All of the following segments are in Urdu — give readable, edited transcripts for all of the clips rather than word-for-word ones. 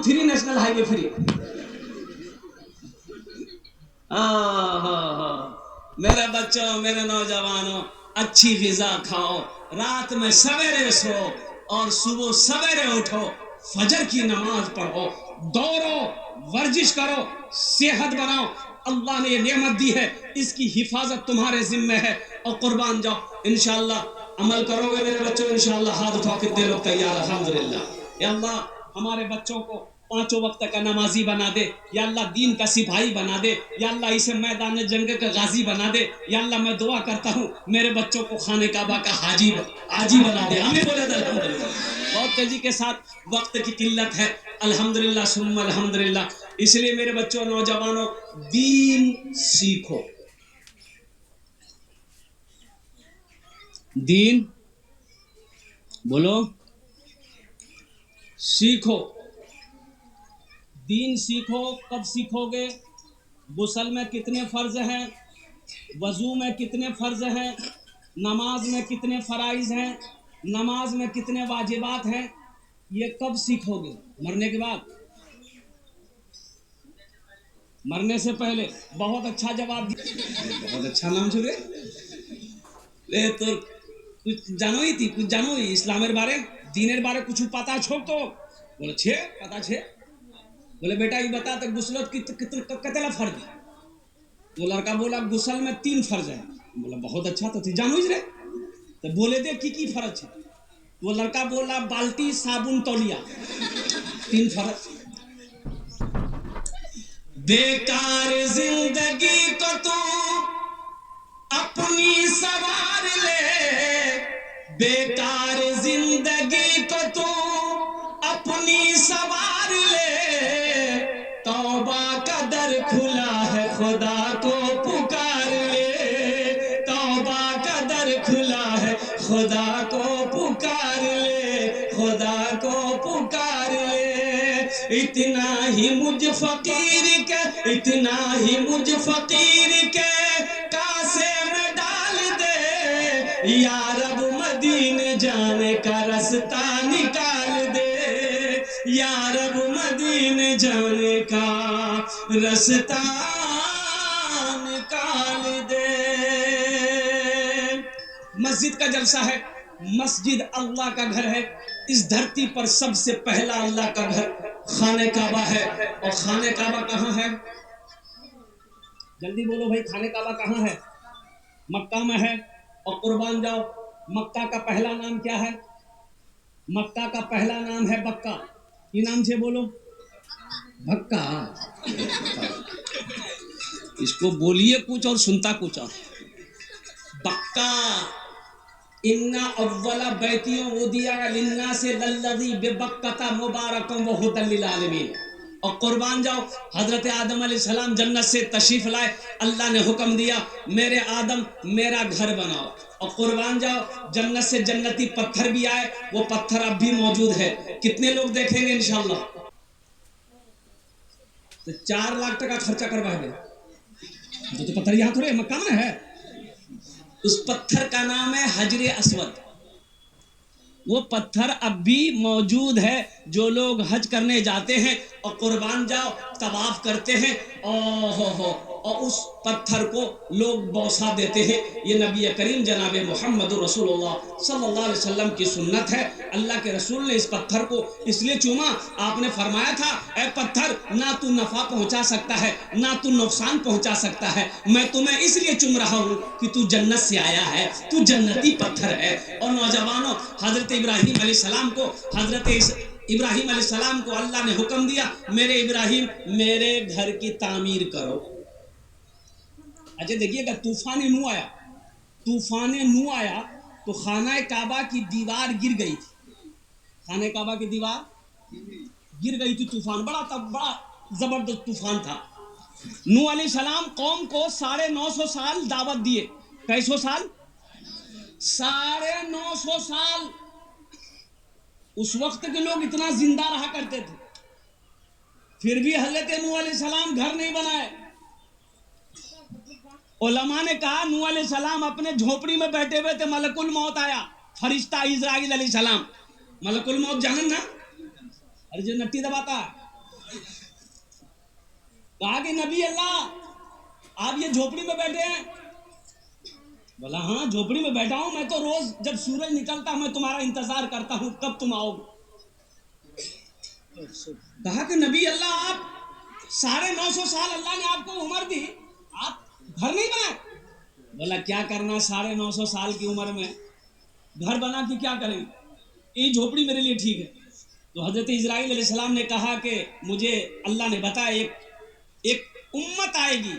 3 نیشنل ہائی وے فری. میرے بچوں میرے نوجوانوں اچھی غذا کھاؤ, رات میں سویرے سو اور صبح سویرے اٹھو, فجر کی نماز پڑھو, دوڑو, ورزش کرو, صحت بناؤ. اللہ نے یہ نعمت دی ہے, اس کی حفاظت تمہارے ذمہ ہے, اور قربان جاؤ. انشاءاللہ عمل کرو گے میرے بچوں, انشاءاللہ. ہاتھ اٹھاؤ کتنے لوگ تیار؟ الحمدللہ. یا اللہ ہمارے بچوں کو 5 وقت کا نمازی بنا دے, یا اللہ دین کا سپاہی بنا دے, یا اللہ اسے میدان جنگ کا غازی بنا دے. یا اللہ میں دعا کرتا ہوں میرے بچوں کو خانہ کعبہ کا حاجی بنا دے. ہمیں بولے تھے الحمدللہ. بہت تیزی کے ساتھ, وقت کی قلت ہے, الحمدللہ ثم الحمدللہ. اس لیے میرے بچوں نوجوانوں دین سیکھو, دین بولو سیکھو. دین سیکھو. کب سیکھو گے؟ غسل میں کتنے فرض ہیں, وضو میں کتنے فرض ہیں, نماز میں کتنے فرائض ہیں, نماز میں کتنے واجبات ہیں, یہ کب سیکھو گے؟ مرنے کے بعد؟ مرنے سے پہلے؟ بہت اچھا جواب دیا, بہت اچھا نام چھوڑے. تو کچھ جانو ہی تھی, کچھ جانو ہی اسلامر بارے, دینر بارے کچھ پتا چھوڑ تو بولے چھے پتا چھے. بولے بیٹا یہ بتا تو غسلت کتنا فرض ہے؟ وہ لڑکا بولا غسل میں 3 فرض ہے. بولا بہت اچھا, تو جانو ہی رہے تو بولے دے کی فرض ہے. وہ لڑکا بولا بالٹی صابن تولیہ, 3 فرض. بیکار زندگی کو تو اپنی سوار لے, بیکار زندگی کو تو اپنی سوار لے, توبہ کا در کھلا ہے خدا کو پکار لے, توبہ کا در کھلا ہے خدا کو پکار لے, خدا کو پکار لے. اتنا ہی مجھ فقیر کے, اتنا ہی مجھ فقیر کے کاسے میں ڈال دے, یا رب مدینے جانے کا رستہ نکال دے, یا رب مدینے جانے کا رستہ نکال دے. مسجد کا جلسہ ہے, مسجد اللہ کا گھر ہے. اس دھرتی پر سب سے پہلا اللہ کا گھر خانہ کعبہ ہے. اور خانہ کعبہ کہاں ہے؟ جلدی بولو بھائی, خانہ کعبہ کہاں ہے؟ مکہ میں ہے. اور قربان جاؤ مکہ کا پہلا نام کیا ہے؟ مکہ کا پہلا نام ہے بکہ. یہ نام سے بولو بکہ. اس کو بولیے کچھ اور سنتا کچھ اور. بکہ. ان اول بیت وضع للناس للذی ببکۃ مبارکا وہدی للعالمین. اور قربان جاؤ حضرت آدم علیہ السلام جنت سے تشریف لائے, اللہ نے حکم دیا میرے آدم میرا گھر بناؤ. اور قربان جاؤ جنت سے جنتی پتھر بھی آئے, وہ پتھر اب بھی موجود ہے. کتنے لوگ دیکھیں گے انشاءاللہ؟ تو 4 لاکھ ٹکا خرچہ کروا دے. تو پتھر یہاں تھوڑے مکہ میں ہے. اس پتھر کا نام ہے حجر اسود. وہ پتھر اب بھی موجود ہے. جو لوگ حج کرنے جاتے ہیں اور قربان جاؤ طواف کرتے ہیں, اور اس پتھر کو لوگ بوسہ دیتے ہیں. یہ نبی کریم جناب محمد رسول اللہ صلی اللہ علیہ وسلم کی سنت ہے. اللہ کے رسول نے اس پتھر کو اس لیے چوما, آپ نے فرمایا تھا اے پتھر نہ تو نفع پہنچا سکتا ہے نہ تو نقصان پہنچا سکتا ہے, میں تمہیں اس لیے چوم رہا ہوں کہ تو جنت سے آیا ہے, تو جنتی پتھر ہے. اور نوجوانوں حضرت ابراہیم علیہ السلام کو ابراہیم علیہ السلام کو اللہ نے حکم دیا میرے ابراہیم میرے گھر کی تعمیر کرو. اچھا دیکھیے گا طوفان نوح آیا تو خانہ کعبہ کی دیوار گر گئی تھی. خانہ کعبہ کی دیوار گر گئی تھی. طوفان بڑا زبردست طوفان تھا. نوح علیہ السلام قوم کو 950 سال دعوت دیے. 250 سال 950 سال. اس وقت کے لوگ اتنا زندہ رہا کرتے تھے, پھر بھی حضرت نوح علیہ السلام گھر نہیں بنائے. علماء نے کہا نوح علیہ السلام اپنے جھونپڑی میں بیٹھے ہوئے تھے, ملک الموت آیا, فرشتہ اسرائیل علیہ السلام. ملک الموت جانن نا, ارے جو نٹی دباتا کہا کہ نبی اللہ آپ یہ جھوپڑی میں بیٹھے ہیں؟ بولا ہاں جھوپڑی میں بیٹھا ہوں، میں تو روز جب سورج نکلتا میں تمہارا انتظار کرتا ہوں کب تم آؤ گے۔ کہا کہ نبی اللہ آپ 950 سال اللہ نے آپ کو عمر دی، آپ گھر نہیں بنائے؟ بولا کیا کرنا 950 سال کی عمر میں گھر بنا کے کیا کریں، یہ جھوپڑی میرے لیے ٹھیک ہے۔ تو حضرت اسرائیل علیہ السلام نے کہا کہ مجھے اللہ نے بتایا ایک امت آئے گی،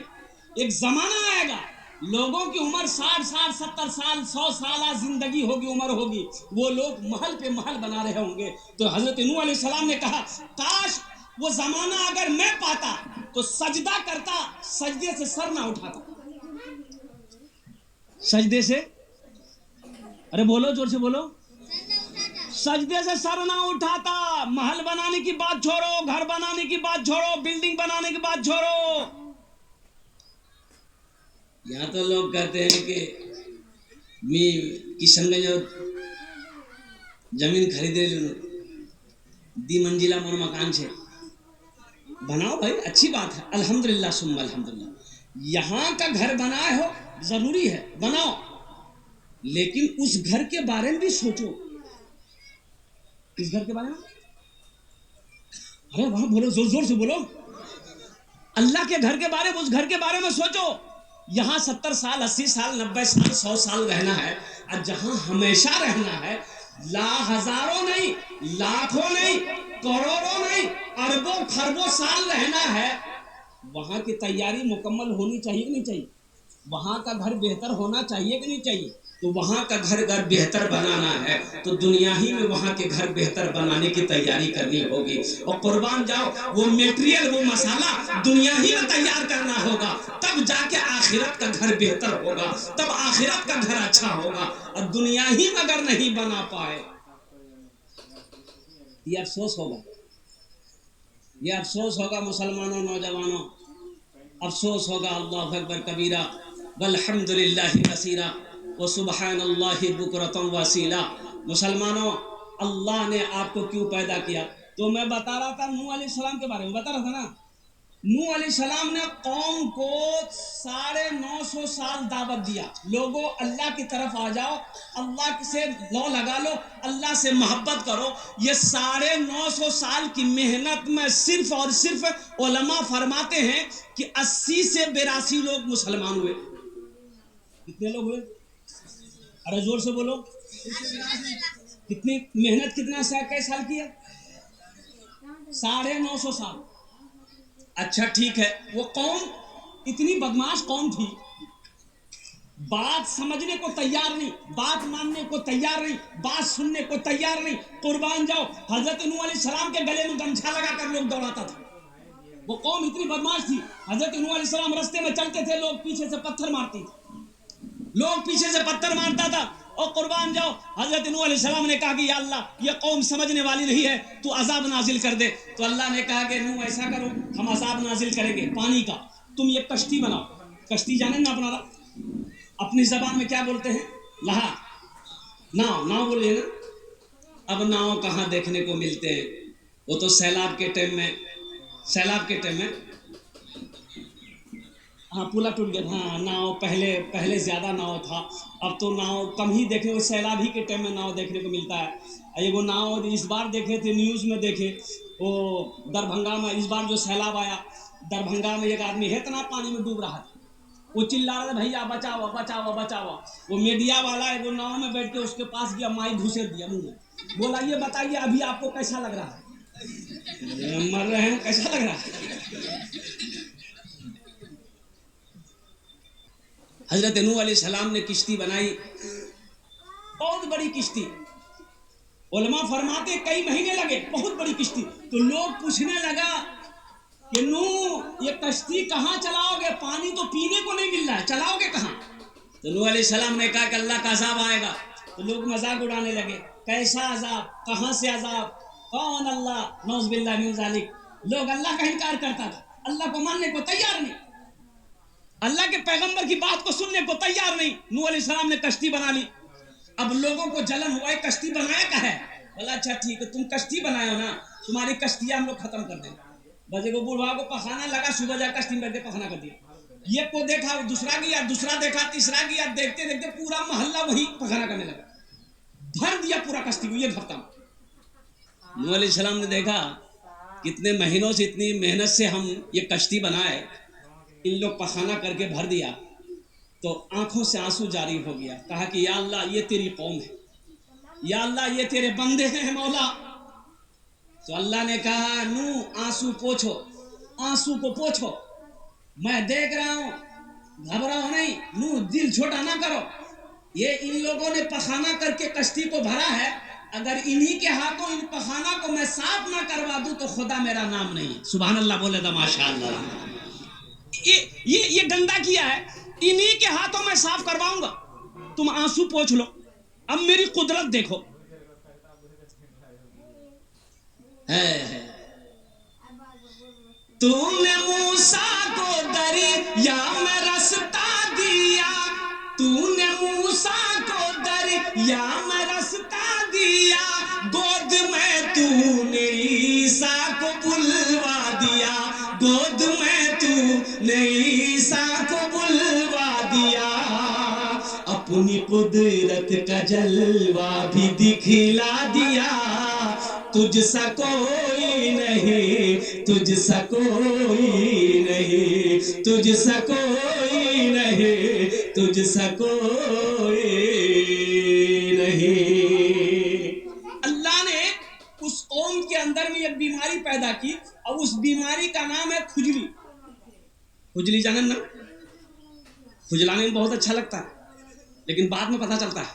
ایک زمانہ آئے گا، لوگوں کی عمر 60 سال 70 سال 100 سالہ زندگی ہوگی، عمر ہوگی، وہ لوگ محل پہ محل بنا رہے ہوں گے۔ تو حضرت نوح علیہ السلام نے کہا کاش وہ زمانہ اگر میں پاتا تو سجدہ کرتا، سجدے سے سر نہ اٹھاتا، سجدے سے، ارے بولو زور سے بولو، سجدے سے سر نہ اٹھاتا۔ محل بنانے کی بات چھوڑو، گھر بنانے کی بات چھوڑو، بلڈنگ بنانے کی بات چھوڑو۔ یہاں تو لوگ کہتے ہیں کہ می کشن گنج زمین خریدے دی منزلہ مور مکان سے بناؤ بھائی، اچھی بات ہے، الحمدللہ ثم الحمدللہ۔ یہاں کا گھر بنائے ہو ضروری ہے بناؤ، لیکن اس گھر کے بارے میں بھی سوچو۔ اس گھر کے بارے میں، ارے وہاں بولو، زور زور سے بولو، اللہ کے گھر کے بارے میں، اس گھر کے بارے میں سوچو۔ یہاں 70 سال 80 سال 90 سال 100 سال رہنا ہے، اور جہاں ہمیشہ رہنا ہے، ہزاروں نہیں، لاکھوں نہیں، کروڑوں نہیں، اربوں خربوں سال رہنا ہے، وہاں کی تیاری مکمل ہونی چاہیے کہ نہیں چاہیے؟ وہاں کا گھر بہتر ہونا چاہیے کہ نہیں چاہیے؟ تو وہاں کا گھر بہتر بنانا ہے تو دنیا ہی میں وہاں کے گھر بہتر بنانے کی تیاری کرنی ہوگی، اور قربان جاؤ وہ میٹریل، وہ مسالہ دنیا ہی میں تیار کرنا ہوگا، تب جا کے آخرت کا گھر بہتر ہوگا، تب آخرت کا گھر اچھا ہوگا۔ اور دنیا ہی میں اگر نہیں بنا پائے، یہ افسوس ہوگا، یہ افسوس ہوگا مسلمانوں، نوجوانوں، افسوس ہوگا۔ اللہ اکبر کبیرہ والحمد للہ کثیرہ وسبحان اللہ بکرۃ واسیلہ۔ مسلمانوں، اللہ نے آپ کو کیوں پیدا کیا؟ تو میں بتا رہا تھا نوح علیہ السلام کے بارے میں، بتا رہا تھا نا، نوح علیہ السلام نے قوم کو 950 سال دعوت دیا، لوگوں اللہ کی طرف آ جاؤ، اللہ سے لو لگا لو، اللہ سے محبت کرو۔ یہ 950 سال کی محنت میں صرف اور صرف علماء فرماتے ہیں کہ 80 سے 82 لوگ مسلمان ہوئے۔ کتنے لوگ ہوئے؟ ارے زور سے بولو، کتنی محنت، کتنا کئی سال کی ہے؟ 950 سال۔ اچھا ٹھیک ہے، وہ قوم اتنی بدماش قوم تھی، بات سمجھنے کو تیار نہیں، بات ماننے کو تیار نہیں، بات سننے کو تیار نہیں۔ قربان جاؤ، حضرت نوح علیہ السلام کے گلے میں گمچھا لگا کر لوگ دوڑاتا تھا، وہ قوم اتنی بدماش تھی۔ حضرت نوح علیہ السلام رستے میں چلتے تھے، لوگ پیچھے سے پتھر مارتے تھے، لوگ پیچھے سے پتھر مارتا تھا، اور قربان جاؤ حضرت نوح علیہ السلام نے کہا کہ یا اللہ یہ قوم سمجھنے والی نہیں ہے، تو عذاب نازل کر دے۔ تو اللہ نے کہا کہ نوح ایسا کرو، ہم عذاب نازل کریں گے پانی کا، تم یہ کشتی بناؤ۔ کشتی جانے نا اپنا اپنی زبان میں کیا بولتے ہیں؟ لہا، ناؤ، ناؤ بولے نا۔ اب ناؤ کہاں دیکھنے کو ملتے ہیں؟ وہ تو سیلاب کے ٹائم میں، سیلاب کے ٹائم میں، ہاں پولا ٹوٹ گیا، ہاں ناؤ پہلے زیادہ ناؤ تھا، اب تو ناؤ کم ہی دیکھنے کو، سیلاب ہی کے ٹائم میں ناؤ دیکھنے کو ملتا ہے۔ وہ ناؤ اس بار دیکھے تھے، نیوز میں دیکھے، وہ دربھنگا میں اس بار جو سیلاب آیا، دربھنگا میں ایک آدمی ہے اتنا پانی میں ڈوب رہا تھا، وہ چلا رہا تھا بھیا بچاؤ بچاؤ بچاؤ۔ وہ میڈیا والا ہے، وہ ناؤ میں بیٹھ کے اس کے پاس گیا، مائی گھسیٹ دیا منہ میں، بولا یہ بتائیے ابھی آپ کو کیسا لگ رہا ہے؟ مر رہے ہیں، کیسا لگ رہا ہے؟ حضرت نوح علیہ السلام نے کشتی بنائی، بہت بڑی کشتی، علماء فرماتے کئی مہینے لگے، بہت بڑی کشتی۔ تو لوگ پوچھنے لگا کہ نوح یہ کشتی کہاں چلاؤ گے؟ پانی تو پینے کو نہیں مل رہا ہے، چلاؤ گے کہاں؟ تو نوح علیہ السلام نے کہا کہ اللہ کا عذاب آئے گا۔ تو لوگ مذاق اڑانے لگے، کیسا عذاب، کہاں سے عذاب، کون اللہ، نعوذ باللہ من ذالک۔ لوگ اللہ کا انکار کرتا تھا، اللہ کو ماننے کو تیار نہیں، اللہ کے پیغمبر کی بات کو سننے کو تیار نہیں۔ نوح علیہ السلام نے کشتی بنا لی، اب لوگوں کو جلن ہوا ہے، کشتی بنایا کیا ہے؟ بولا اچھا ٹھیک ہے، تم کشتی بنائے ہو نا، تمہاری کشتیاں ہم لوگ ختم کر دیں گے۔ بس ایک بوڑھا کو پخانا لگا، صبح جا کشتی میں بیٹھ کے پخانا کر دیا، یہ کو دیکھا دوسرا گیا، دوسرا دیکھا تیسرا گیا، دیکھتے دیکھتے پورا محلہ وہی پخانا کرنے لگا، بھر دیا پورا کشتی کو، یہ بھرتا۔ نوح علیہ السلام نے دیکھا کتنے مہینوں سے اتنی محنت سے ہم یہ کشتی بنائے، ان لوگ پخانا کر کے بھر دیا، تو آنکھوں سے آنسو جاری ہو گیا، کہا کہ یا اللہ یہ تیری قوم ہے، یا اللہ یہ تیرے بندے ہیں مولا۔ تو اللہ نے کہا نوح آنسو پوچھو، آنسو کو پوچھو، میں دیکھ رہا ہوں، گھبراؤ نہیں، نوح دل چھوٹا نہ کرو، یہ ان لوگوں نے پخانا کر کے کشتی کو بھرا ہے، اگر انہی کے ہاتھوں ان پخانا کو میں صاف نہ کروا دوں تو خدا میرا نام نہیں ہے۔ سبحان اللہ بولے تھا ماشاء اللہ۔ یہ گندا کیا ہے، انہی کے ہاتھوں میں صاف کرواؤں گا، تم آنسو پوچھ لو، اب میری قدرت دیکھو۔ ہے تم نے موسیٰ کو دریا میں رستہ دیا، تو نے موسیٰ کو دریا میں رستہ دیا، گود میں تو نے عیسیٰ کو بلوا دیا، گود میں تو نے عیسیٰ کو بلوا دیا، اپنی قدرت کا جلوہ بھی دکھلا دیا، تجھ سا کوئی نہیں، تجھ سا کوئی نہیں، تجھ سا کوئی نہیں، تجھ سا کوئی نہیں۔ اللہ نے اس قوم کے اندر میں ایک بیماری پیدا کی، اور اس بیماری کا نام ہے کھجلی۔ کھجلی جانن نا، کھجلانے میں بہت اچھا لگتا ہے لیکن بعد میں پتہ چلتا ہے،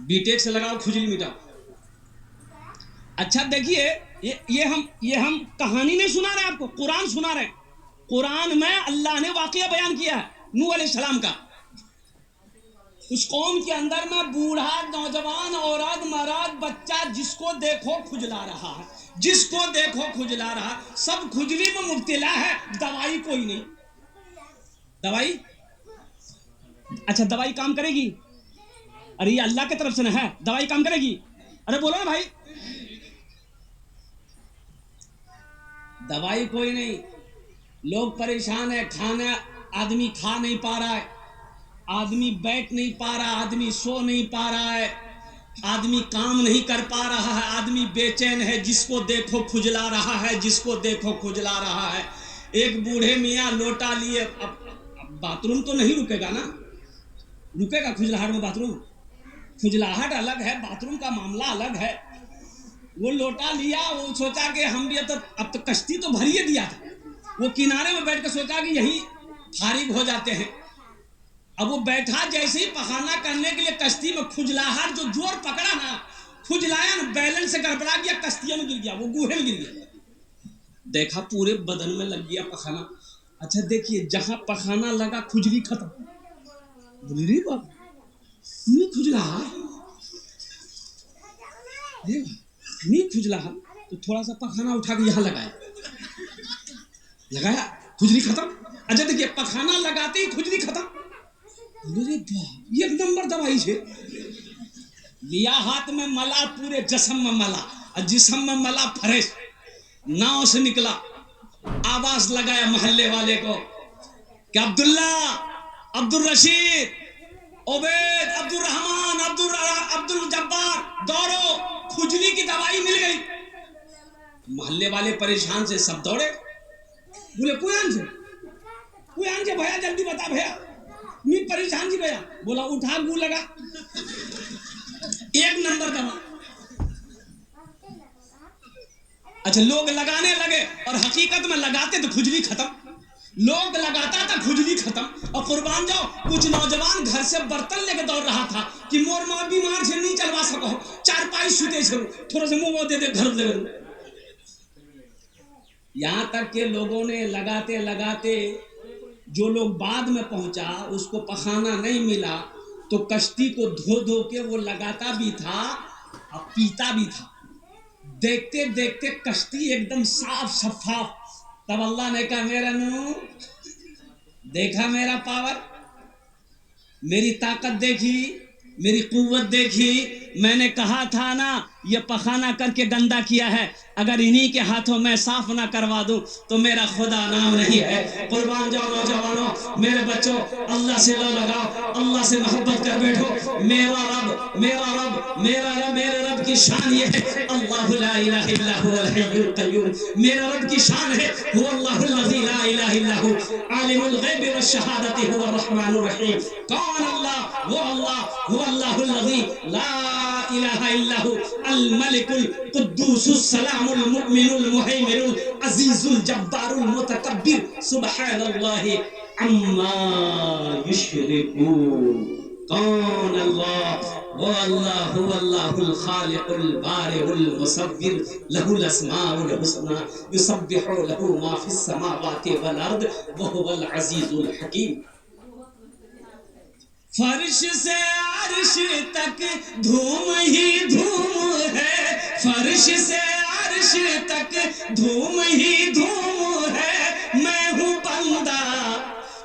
بی ٹیک سے لگاؤ کھجلی مٹاؤ۔ اچھا دیکھیے، یہ ہم کہانی نہیں سنا رہے آپ کو، قرآن سنا رہے ہیں۔ قرآن میں اللہ نے واقعہ بیان کیا ہے نوح علیہ السلام کا۔ اس قوم کے اندر میں بوڑھا، نوجوان، عورت، مرد، بچہ، جس کو دیکھو کھجلا رہا ہے، جس کو دیکھو کھجلا رہا، سب کھجلی میں مبتلا ہے، دوائی کوئی نہیں۔ دوائی، اچھا دوائی کام کرے گی؟ ارے یہ اللہ کی طرف سے نہ ہے، دوائی کام کرے گی؟ ارے بولو نا بھائی، دوائی کوئی نہیں۔ لوگ پریشان ہے، کھانا آدمی کھا نہیں پا رہا ہے، آدمی بیٹھ نہیں پا رہا، آدمی سو نہیں پا رہا ہے، آدمی کام نہیں کر پا رہا ہے، آدمی بے چین ہے، جس کو دیکھو کھجلا رہا ہے، جس کو دیکھو کھجلا رہا ہے۔ ایک بوڑھے میاں لوٹا لیے، اب باتھ روم تو نہیں رکے گا نا، رکے گا کھجلاہٹ میں باتھ روم؟ کھجلاہٹ الگ ہے، باتھ روم کا معاملہ الگ ہے۔ وہ لوٹا لیا، وہ سوچا کہ ہم بھی اب تو کشتی تو بھر ہی دیا تھا، وہ کنارے میں بیٹھ کے سوچا کہ یہی فارغ ہو جاتے ہیں۔ اب وہ بیٹھا، جیسے ہی پخانا کرنے کے لیے کشتی میں کھجلاہٹ جو زور پکڑا نا، کھجلایا نا، بیلنس سے گڑبڑا گیا، کشتیوں میں گر گیا، وہ گوہے میں گر گیا، دیکھا پورے بدن میں لگ گیا پخانا۔ اچھا دیکھیے، جہاں پخانا لگا کھجلی ختم، بولی بابا نہیں کھجلا نہیں کھجلا، تو تھوڑا سا پخانا اٹھا کے یہاں لگایا، کھجلی ختم۔ اچھا دیکھیے، پخانا لگاتے ہی کھجلی ختم، ایک نمبر دوائی ہے۔ لیا ہاتھ میں ملا، پورے جسم میں ملا، اور جسم میں ملا فریش، ناؤ سے نکلا، آواز لگایا محلے والے کو کہ عبداللہ، عبد الرشید، عبید، عبد الرحمان، عبد الجبار، دوڑو، کھجلی کی دوائی مل گئی۔ محلے والے پریشان سے سب دوڑے، بولے کوئی آن سے بھیا جلدی بتا بھیا، میں پریشان جی بھیا، بولا اٹھا گو لگا، ایک نمبر دوا۔ اچھا لوگ لگانے لگے، اور حقیقت میں لگاتے تو کھجلی ختم، لوگ لگاتا تھا کھجلی ختم۔ اور قربان جاؤ، کچھ نوجوان گھر سے برتن لے کے دوڑ رہا تھا کہ مور ماں بیمار سے نہیں چلوا سکو، چار پائی سوتے سے تھوڑا سے منہ دے دے گھر لے گئے۔ یہاں تک کہ لوگوں نے لگاتے لگاتے، جو لوگ بعد میں پہنچا اس کو پخانا نہیں ملا، تو کشتی کو دھو دھو کے وہ لگاتا بھی تھا اور پیتا بھی تھا۔ دیکھتے دیکھتے کشتی ایک دم صاف شفاف۔ تب اللہ نے کہا میرا نو، دیکھا میرا پاور، میری طاقت دیکھی، میری قوت دیکھی، میں نے کہا تھا نا یہ پخانہ کر کے گندا کیا ہے، اگر انہی کے ہاتھوں میں صاف نہ کروا دوں تو میرا خدا نام نہیں ہے۔ قربان جاؤ نوجوانوں، میرے بچوں، اللہ سے لو لگاؤ، اللہ سے محبت کر بیٹھو۔ میرا رب میرا رب میرا رب میرے رب کی شان یہ ہے، اللہ لا الہ الا هو الحی القیوم۔ میرے رب کی شان ہے، هو اللہ الذی لا الہ الا هو عالم الغیب والشہادۃ هو الرحمن الرحیم۔ کون اللہ؟ وہ اللہ، هو اللہ الذی لا الہ الا هو الملک القدوس السلام المؤمن المہیمن العزیز الجبار المتکبر سبحان اللہ عما یشرکون۔ کون اللہ؟ وہ اللہ، هو اللہ الخالق البارئ المصور، له الاسماء الحسنى یسبح له ما فی السماوات والارض وهو العزیز الحکیم۔ فرش سے عرش تک دھوم ہی دھوم ہے، فرش سے عرش تک دھوم ہی دھوم ہے۔ میں ہوں بندہ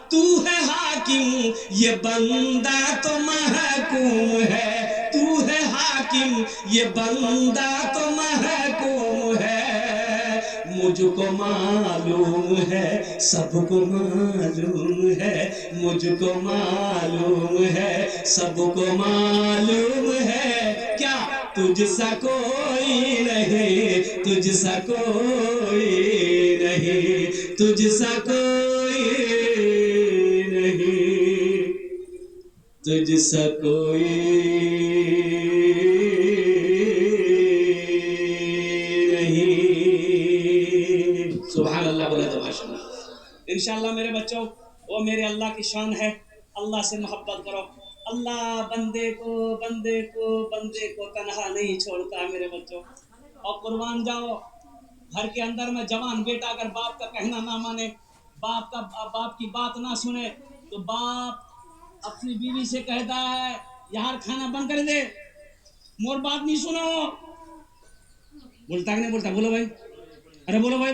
تو ہے حاکم، یہ بندہ تو محکوم ہے، تو ہے حاکم یہ بندہ تو محکوم ہے۔ مجھ کو معلوم ہے سب کو معلوم ہے، مجھ کو معلوم ہے سب کو معلوم ہے، کیا تجھ سا کوئی نہیں، تجھ سا کوئی نہیں، تجھ سا کوئی نہیں، تجھ سا کوئی سبحان اللہ بولے تو ماشاء اللہ۔ انشاءاللہ میرے بچوں، وہ میرے اللہ کی شان ہے، اللہ سے محبت کرو۔ اللہ بندے کو تنہا نہیں چھوڑتا میرے بچوں۔ اور قربان جاؤ، گھر کے اندر میں جوان بیٹا اگر باپ کا کہنا نہ مانے، باپ کی بات نہ سنے، تو باپ اپنی بیوی سے کہتا ہے یار کھانا بند کر دے، مور بات نہیں سنو، بولتا کہ نہیں بولتا؟ بولو بھائی، ارے بولو بھائی۔